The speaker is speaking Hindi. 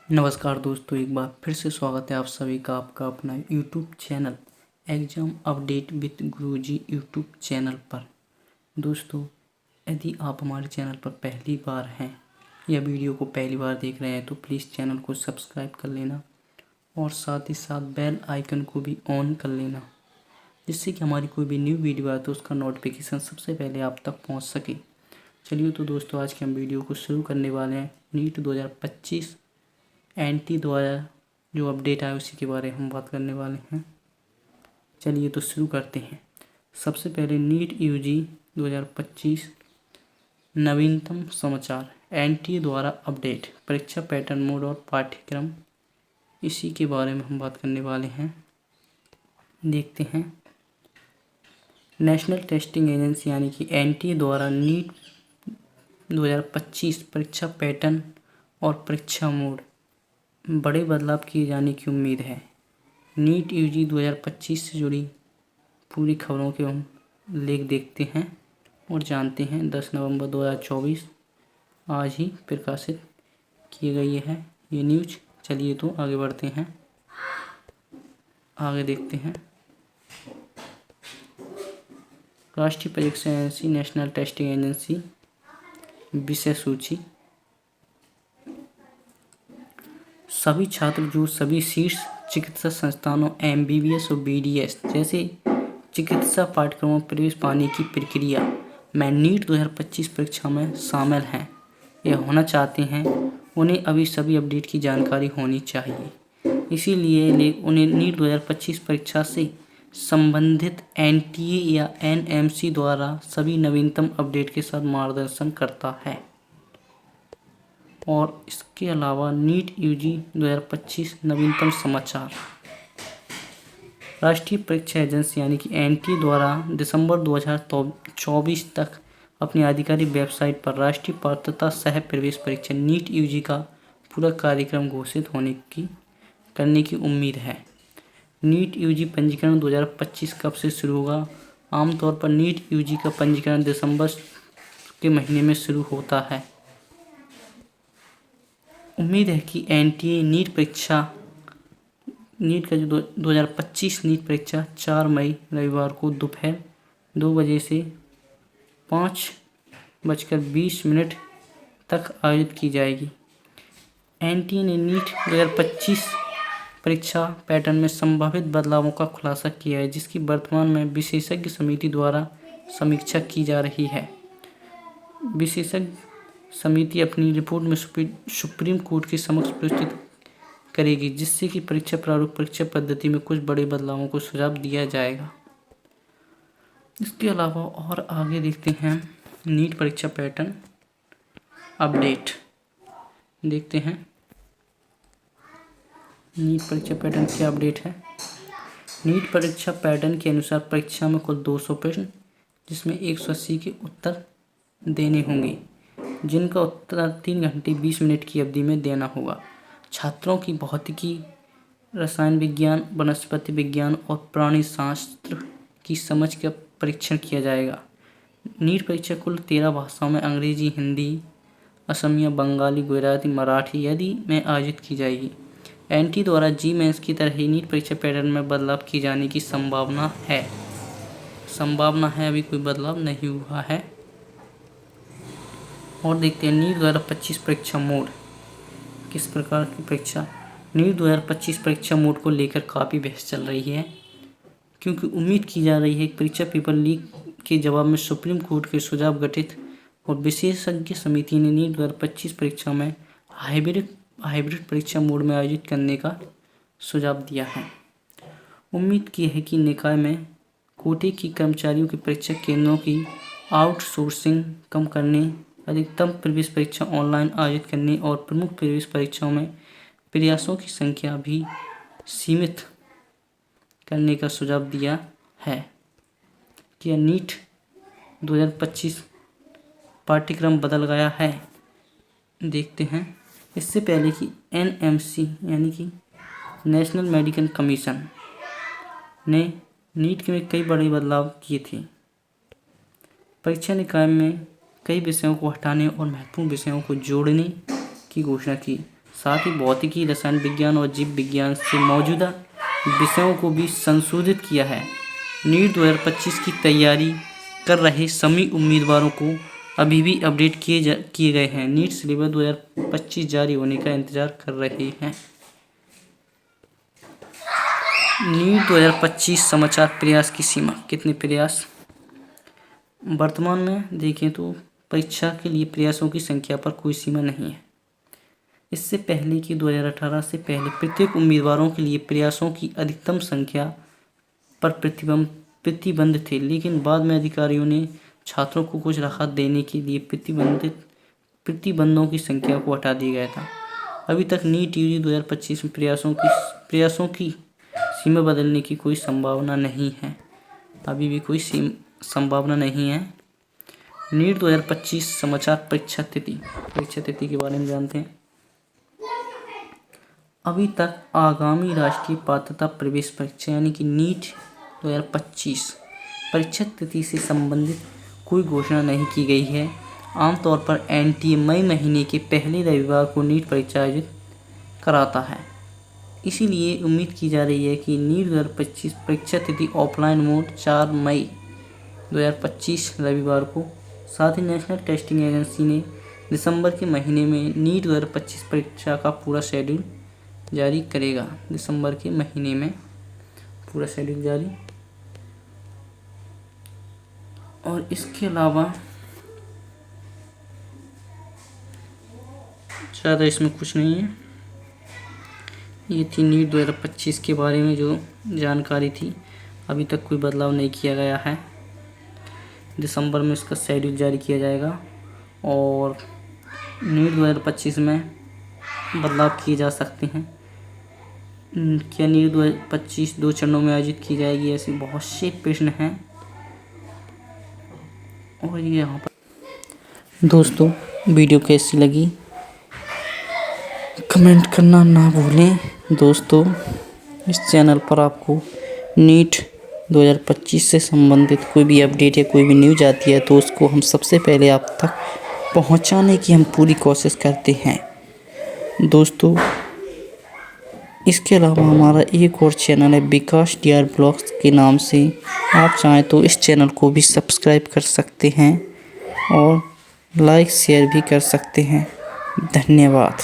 नमस्कार दोस्तों, एक बार फिर से स्वागत है आप सभी का आपका अपना YouTube channel exam update with Guruji YouTube channel पर। दोस्तों, यदि आप हमारे चैनल पर पहली बार हैं या वीडियो को पहली बार देख रहे हैं तो प्लीज़ चैनल को सब्सक्राइब कर लेना और साथ ही साथ बेल आइकन को भी ऑन कर लेना, जिससे कि हमारी कोई भी न्यू वीडियो आए तो उसका नोटिफिकेशन सबसे पहले आप तक पहुंच सके। चलिए तो दोस्तों, आज के हम वीडियो को शुरू करने वाले हैं। नीट 2025 एनटी द्वारा जो अपडेट आया उसी के बारे में हम बात करने वाले हैं। चलिए तो शुरू करते हैं। सबसे पहले नीट यूजी 2025 नवीनतम समाचार, एनटी द्वारा अपडेट, परीक्षा पैटर्न, मोड और पाठ्यक्रम, इसी के बारे में हम बात करने वाले हैं। देखते हैं। नेशनल टेस्टिंग एजेंसी यानी कि एनटी द्वारा नीट 2025 परीक्षा पैटर्न और परीक्षा मोड बड़े बदलाव किए जाने की उम्मीद है। नीट यूजी 2025 से जुड़ी पूरी खबरों के हम लेख देखते हैं और जानते हैं। 10 नवंबर 2024 आज ही प्रकाशित किए गई है ये न्यूज। चलिए तो आगे बढ़ते हैं, आगे देखते हैं। राष्ट्रीय परीक्षा एजेंसी, नेशनल टेस्टिंग एजेंसी, विषय सूची। सभी छात्र जो सभी शीर्ष चिकित्सा संस्थानों एमबीबीएस और बीडीएस जैसे चिकित्सा पाठ्यक्रमों में प्रवेश पाने की प्रक्रिया में नीट 2025 परीक्षा में शामिल हैं या होना चाहते हैं, उन्हें अभी सभी अपडेट की जानकारी होनी चाहिए। इसीलिए उन्हें नीट 2025 परीक्षा से संबंधित एनटीए या एनएमसी द्वारा सभी नवीनतम अपडेट के साथ मार्गदर्शन करता है। और इसके अलावा नीट यूजी 2025 नवीनतम समाचार, राष्ट्रीय परीक्षा एजेंसी यानी कि एनटीए द्वारा दिसंबर 2024 तक अपनी आधिकारिक वेबसाइट पर राष्ट्रीय पात्रता सह प्रवेश परीक्षा नीट यूजी का पूरा कार्यक्रम घोषित करने की उम्मीद है। नीट यूजी पंजीकरण 2025 कब से शुरू होगा? आमतौर पर नीट यूजी का पंजीकरण दिसंबर के महीने में शुरू होता है। उम्मीद है कि एनटीए नीट का जो 2025 नीट परीक्षा 4 मई रविवार को दोपहर 2 बजे से 5:20 तक आयोजित की जाएगी। एनटीए ने नीट 2025 परीक्षा पैटर्न में संभावित बदलावों का खुलासा किया है, जिसकी वर्तमान में विशेषज्ञ समिति द्वारा समीक्षा की जा रही है। विशेषज्ञ समिति अपनी रिपोर्ट में सुप्रीम कोर्ट के समक्ष प्रस्तुत करेगी, जिससे कि परीक्षा प्रारूप, परीक्षा पद्धति में कुछ बड़े बदलावों को सुझाव दिया जाएगा। इसके अलावा और आगे देखते हैं नीट परीक्षा पैटर्न अपडेट। देखते हैं नीट परीक्षा पैटर्न क्या अपडेट है। नीट परीक्षा पैटर्न के अनुसार परीक्षा में कुल 200 प्रश्न, जिसमें 180 के उत्तर देने होंगे, जिनका उत्तर 3 घंटे 20 मिनट की अवधि में देना होगा। छात्रों की भौतिकी, रसायन विज्ञान, वनस्पति विज्ञान और प्राणी शास्त्र की समझ का परीक्षण किया जाएगा। नीट परीक्षा कुल 13 भाषाओं में अंग्रेजी, हिंदी, असमिया, बंगाली, गुजराती, मराठी आदि में आयोजित की जाएगी। एनटी द्वारा जी मेंस की तरह ही नीट परीक्षा पैटर्न में बदलाव किए जाने की संभावना है। अभी कोई बदलाव नहीं हुआ है। और देखते हैं नीट 2025 परीक्षा मोड किस प्रकार की परीक्षा। नीट 2025 परीक्षा मोड को लेकर काफ़ी बहस चल रही है, क्योंकि उम्मीद की जा रही है कि परीक्षा पेपर लीक के जवाब में सुप्रीम कोर्ट के सुझाव गठित और विशेषज्ञ समिति ने नीट 2025 परीक्षा में हाइब्रिड परीक्षा मोड में आयोजित करने का सुझाव दिया है। उम्मीद की है कि निकाय में कोटे की कर्मचारियों की परीक्षा केंद्रों की आउटसोर्सिंग कम करने, अधिकतम प्रवेश परीक्षा ऑनलाइन आयोजित करने और प्रमुख प्रवेश परीक्षाओं में प्रयासों की संख्या भी सीमित करने का सुझाव दिया है। क्या नीट 2025 पाठ्यक्रम बदल गया है? देखते हैं। इससे पहले कि एनएमसी यानी कि नेशनल मेडिकल कमीशन ने नीट में कई बड़े बदलाव किए थे। परीक्षा निकाय में कई विषयों को हटाने और महत्वपूर्ण विषयों को जोड़ने की घोषणा की। साथ ही भौतिकी, रसायन विज्ञान और जीव विज्ञान से मौजूदा विषयों को भी संशोधित किया है। नीट 2025 की तैयारी कर रहे सभी उम्मीदवारों को अभी भी अपडेट किए गए हैं। नीट सिलेबस 2025 जारी होने का इंतजार कर रहे हैं। नीट 2025 समाचार प्रयास की सीमा, कितने प्रयास? वर्तमान में देखें तो परीक्षा के लिए प्रयासों की संख्या पर कोई सीमा नहीं है। इससे पहले कि 2018 से पहले प्रत्येक उम्मीदवारों के लिए प्रयासों की अधिकतम संख्या पर प्रतिबंध थे, लेकिन बाद में अधिकारियों ने छात्रों को कुछ राहत देने के लिए प्रतिबंधों की संख्या को हटा दिया गया था। अभी तक नीट यूजी 2025 में प्रयासों की सीमा बदलने की कोई संभावना नहीं है। अभी भी कोई संभावना नहीं है। नीट 2025 समाचार परीक्षा तिथि के बारे में जानते हैं। अभी तक आगामी राष्ट्रीय पात्रता प्रवेश परीक्षा यानी कि नीट 2025 परीक्षा तिथि से संबंधित कोई घोषणा नहीं की गई है। आमतौर पर एनटीए मई महीने के पहले रविवार को नीट परीक्षा आयोजित कराता है। इसीलिए उम्मीद की जा रही है कि नीट 2025 परीक्षा तिथि ऑफलाइन मोड 4 मई 2025 रविवार को। साथ ही नेशनल टेस्टिंग एजेंसी ने दिसंबर के महीने में नीट 2025 परीक्षा का पूरा शेड्यूल जारी करेगा। दिसंबर के महीने में पूरा शेड्यूल जारी। और इसके अलावा ज़्यादा इसमें कुछ नहीं है। ये थी नीट 2025 के बारे में जो जानकारी थी। अभी तक कोई बदलाव नहीं किया गया है। दिसंबर में इसका शेड्यूल जारी किया जाएगा और नीट 2025 में बदलाव किए जा सकते हैं। क्या नीट 2025 2 चरणों में आयोजित की जाएगी, ऐसे बहुत से प्रश्न हैं। और ये यहाँ पर दोस्तों वीडियो कैसी लगी कमेंट करना ना भूलें। दोस्तों इस चैनल पर आपको नीट 2025 से संबंधित कोई भी अपडेट या कोई भी न्यूज़ आती है तो उसको हम सबसे पहले आप तक पहुंचाने की हम पूरी कोशिश करते हैं। दोस्तों इसके अलावा हमारा एक और चैनल है विकास डीआर ब्लॉग्स के नाम से। आप चाहें तो इस चैनल को भी सब्सक्राइब कर सकते हैं और लाइक शेयर भी कर सकते हैं। धन्यवाद।